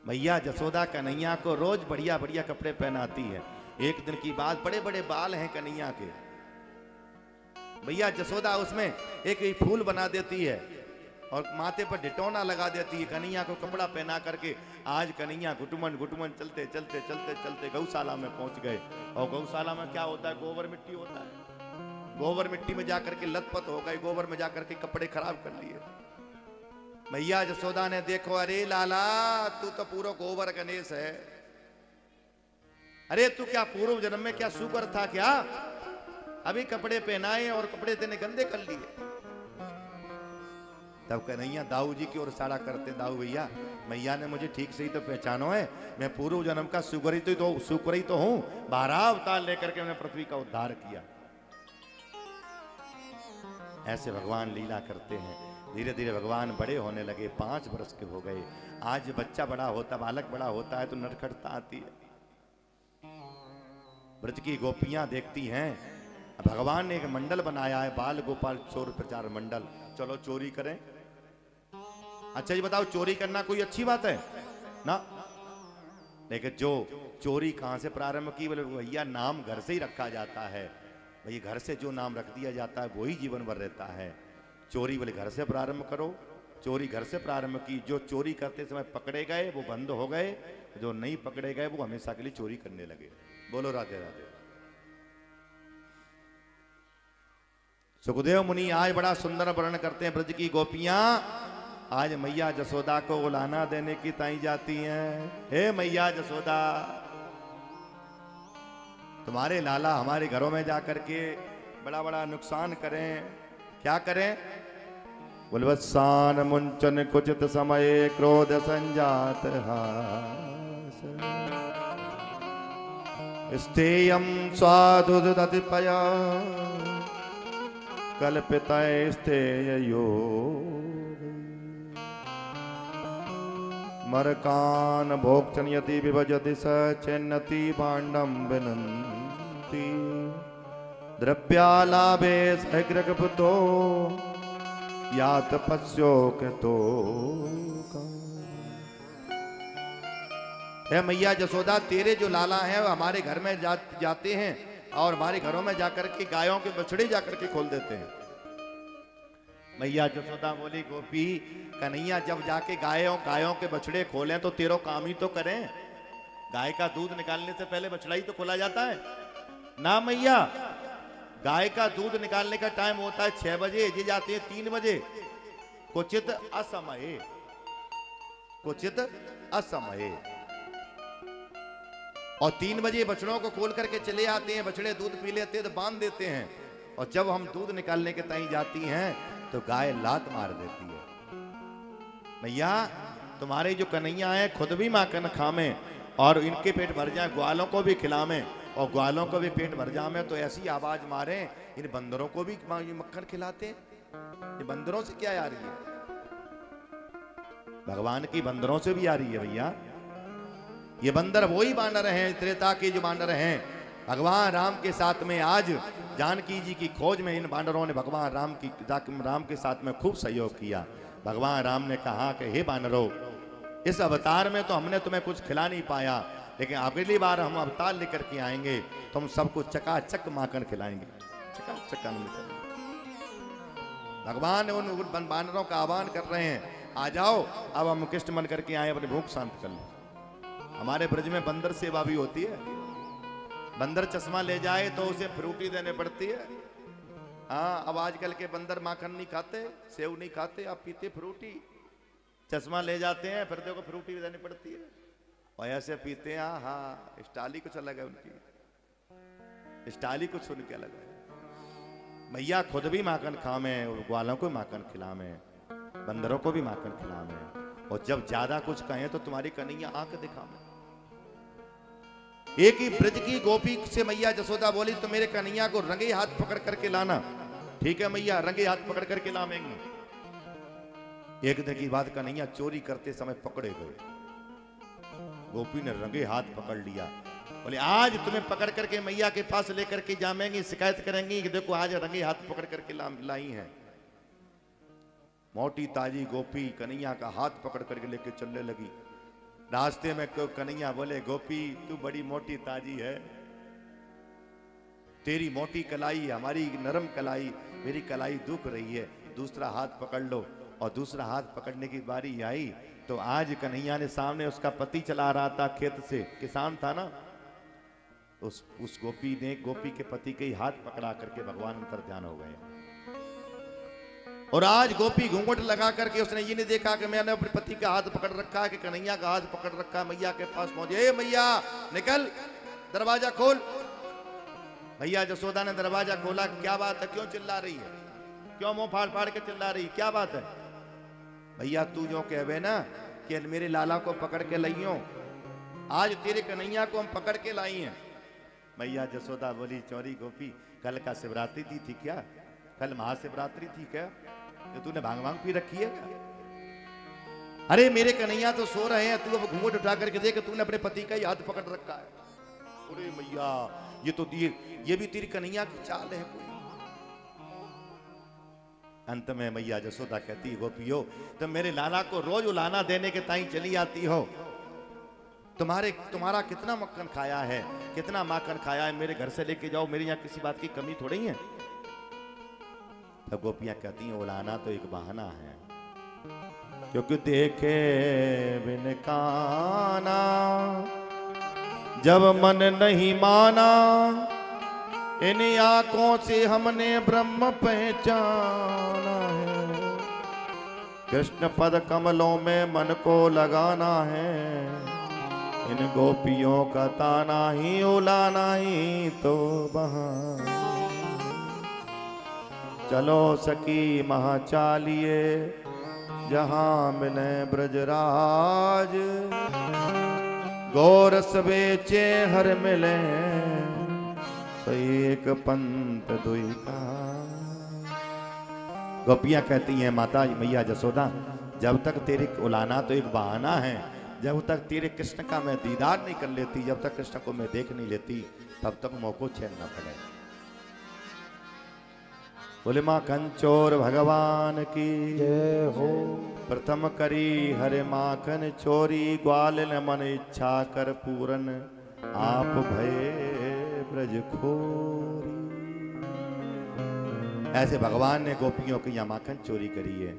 मैया जसोदा कन्हैया को रोज बढ़िया बढ़िया कपड़े पहनाती है। एक दिन की बात, बड़े बड़े बाल हैं कन्हैया के। मैया जसोदा उसमें एक फूल बना देती है और माथे पर ढिटौना लगा देती है। कन्हैया को कपड़ा पहना करके आज कन्हैया घुटमन घुटमन चलते चलते चलते चलते गौशाला में पहुंच गए। और गौशाला में क्या होता है, गोबर मिट्टी होता है। गोबर मिट्टी में जाकर के लथपथ हो गए, गोबर में जाकर के कपड़े खराब कर लिए। मैया जसोदा ने देखो, अरे लाला तू तो पूरा गोबर गणेश है। अरे तू क्या पूर्व जन्म में क्या सुकर था क्या? अभी कपड़े पहनाए और कपड़े तेने गंदे कर लिए। तब कन्हैया दाऊ जी की ओर इशारा करते, दाऊ भैया मैया ने मुझे ठीक से ही तो पहचानो है, मैं पूर्व जन्म का सुकर ही तो हूं। 12 अवतार लेकर के मैंने पृथ्वी का उद्धार किया। ऐसे भगवान लीला करते हैं। धीरे धीरे भगवान बड़े होने लगे, 5 वर्ष के हो गए। आज बच्चा बड़ा होता, बालक बड़ा होता है तो नटखटता आती है। ब्रज की गोपियां देखती हैं, भगवान ने एक मंडल बनाया है, बाल गोपाल चोर प्रचार मंडल। चलो चोरी करें। अच्छा जी बताओ, चोरी करना कोई अच्छी बात है ना? लेकिन जो चोरी कहां से प्रारंभ की, बोले भैया नाम घर से ही रखा जाता है। भाई घर से जो नाम रख दिया जाता है वही जीवन भर रहता है। चोरी बोले घर से प्रारंभ करो। चोरी घर से प्रारंभ की। जो चोरी करते समय पकड़े गए वो बंद हो गए, जो नहीं पकड़े गए वो हमेशा के लिए चोरी करने लगे। बोलो राधे राधे। सुखदेव मुनि आज बड़ा सुंदर वर्णन करते हैं। ब्रज की गोपियां आज मैया जसोदा को उलाना देने की ताई जाती हैं। हे मैया जसोदा, तुम्हारे लाला हमारे घरों में जाकर के बड़ा बड़ा नुकसान करें। क्या करें? बुलवत्सान मुंचन कुचित समय क्रोध संजात हास स्थेयम स्वादु दतिपया कल्पितय स्थेयो मरकान भोक्चन यति विभजति स चेन्नति भाण्डं विनन्ति द्रव्यालाभे सहग्रगपुतो यात पश्योक्तो। हे मैया जसोदा, तेरे जो लाला हैं वो हमारे घर में जाते हैं और हमारे घरों में जाकर के गायों के बछड़े जाकर के खोल देते हैं। मैया जसोदा बोली, गोपी कन्हैया जब जाके गायों के बछड़े खोलें तो तेरो काम ही तो करें। गाय का दूध निकालने से पहले बछड़ा ही तो खोला जाता है ना मैया। गाय का दूध निकालने का टाइम होता है 6 बजे, ये जाते हैं 3 बजे। कुचित असमये, कुचित असमये। और 3 बजे बछड़ों को खोल करके चले आते हैं। बछड़े दूध पी लेते हैं तो बांध देते हैं। और जब हम दूध निकालने के ताई जाती हैं तो गाय लात मार देती है। भैया तुम्हारे जो कन्हैया हैं खुद भी माखन खामे और इनके पेट भर जाए, ग्वालों को भी खिलावे और ग्वालों को भी पेट भर जाए तो ऐसी आवाज मारे इन बंदरों को भी मक्खन खिलाते हैं। ये बंदरों से क्या आ रही है? भगवान की बंदरों से भी आ रही है भैया। ये बंदर वही बानर हैं, त्रेता के जो बानर हैं भगवान राम के साथ में। आज जानकी जी की खोज में इन बानरों ने भगवान राम के साथ में खूब सहयोग किया। भगवान राम ने कहा कि हे बानरों, इस अवतार में तो हमने तुम्हें कुछ खिला नहीं पाया, लेकिन अगली बार हम अवतार लेकर के आएंगे, तुम सबको चकाचक माखन खिलाएंगे, चकाचक आनंद करेंगे। भगवान उन बानरों का आह्वान कर रहे हैं, आ जाओ अब हम कृष्ण बन करके आए, अपनी भूख शांत कर लो। हमारे ब्रज में बंदर सेवा भी होती है। बंदर चश्मा ले जाए तो उसे फ्रूटी देने पड़ती है। हाँ, अब आजकल के बंदर माखन नहीं खाते, सेव नहीं खाते, अब पीते फ्रूटी। चश्मा ले जाते हैं फिर देखो फ्रूटी भी देनी पड़ती है और ऐसे पीते हैं। हाँ, स्टाइल ही कुछ अलग है उनकी, स्टाइल ही कुछ उनके अलग है। मैया खुद भी माखन खावे, ग्वालों को माखन खिलावे, बंदरों को भी माखन खिलावे। और जब ज्यादा कुछ कहें तो तुम्हारी कन्हैया आंख दिखावे। एक ही ब्रज की गोपी से मैया जसोदा बोली, तो मेरे कन्हैया को रंगे हाथ पकड़ करके लाना। ठीक है मैया, रंगे हाथ पकड़ करके लावेंगे। एक दिन की बात, कन्हैया चोरी करते समय पकड़े गए। गोपी ने रंगे हाथ पकड़ लिया। बोले आज तुम्हें पकड़ करके मैया के पास लेकर के जाएंगे, शिकायत करेंगी कि देखो आज रंगे हाथ पकड़ करके लाई है। मोटी ताजी गोपी कन्हैया का हाथ पकड़ करके लेके चलने लगी। रास्ते में कन्हैया बोले, गोपी तू बड़ी मोटी ताजी है, तेरी मोटी कलाई हमारी नरम कलाई, मेरी कलाई दुख रही है, दूसरा हाथ पकड़ लो। और दूसरा हाथ पकड़ने की बारी आई तो आज कन्हैया ने सामने उसका पति चला रहा था खेत से, किसान था ना, उस गोपी ने गोपी के पति के ही हाथ पकड़ा करके भगवान अंतर ध्यान हो गए। और आज गोपी घूंघट लगा करके उसने ये नहीं देखा कि मैंने अपने पति का हाथ पकड़ रखा है कि कन्हैया का हाथ पकड़ रखा है। मैया के पास पहुंचे, ए मैया निकल, दरवाजा खोल। मैया जसोदा ने दरवाजा खोला, क्या बात है, क्यों चिल्ला रही है, क्यों मुंह फाड़ फाड़ के चिल्ला रही, क्या बात है। भैया तू जो कहवे ना कि मेरे लाला को पकड़ के लाइयो, आज तेरे कन्हैया को हम पकड़ के लाई हैं। मैया जसोदा बोली, चौरी गोपी कल का शिवरात्रि थी क्या, कल महाशिवरात्रि थी क्या, तो तूने भांग भांग पी रखी है क्या? अरे मेरे कन्हैया तो सो रहे हैं, तू अब घूंघट उठा करके देख, तूने अपने पति का ही हाथ पकड़ रखा है। अरे मैया ये तो ये भी तेरी कन्हैया की चाल है कोई। अंत में मैया जसोदा कहती, गोपियो तुम मेरे लाला को रोज उलाना देने के ताई चली आती हो, तुम्हारा कितना मक्खन खाया है, कितना माखन खाया है, मेरे घर से लेके जाओ, मेरे यहाँ किसी बात की कमी थोड़ी है। तब गोपियां कहती हैं, उलाना तो एक बहाना है, क्योंकि देखे बिन काना जब मन नहीं माना, इन आंखों से हमने ब्रह्म पहचाना है, कृष्ण पद कमलों में मन को लगाना है, इन गोपियों का ताना ही उलाना ही तो बहाना। चलो सखी महाचालिए जहां मिले ब्रजराज, गोरस बेचे हर मिले, एक पंत दुई का। गोपियां कहती हैं, माता मैया जसोदा जब तक तेरे उलाना तो एक बहाना है, जब तक तेरे कृष्ण का मैं दीदार नहीं कर लेती, जब तक कृष्ण को मैं देख नहीं लेती, तब तक मोको चैन न पड़े। बोले मां कंचोर भगवान की जय हो। प्रथम करी हरे माखन चोरी, ग्वाल न मन इच्छा कर पूरन, आप भये ब्रज खोरी। ऐसे भगवान ने गोपियों की यहाँ माखन चोरी करी है।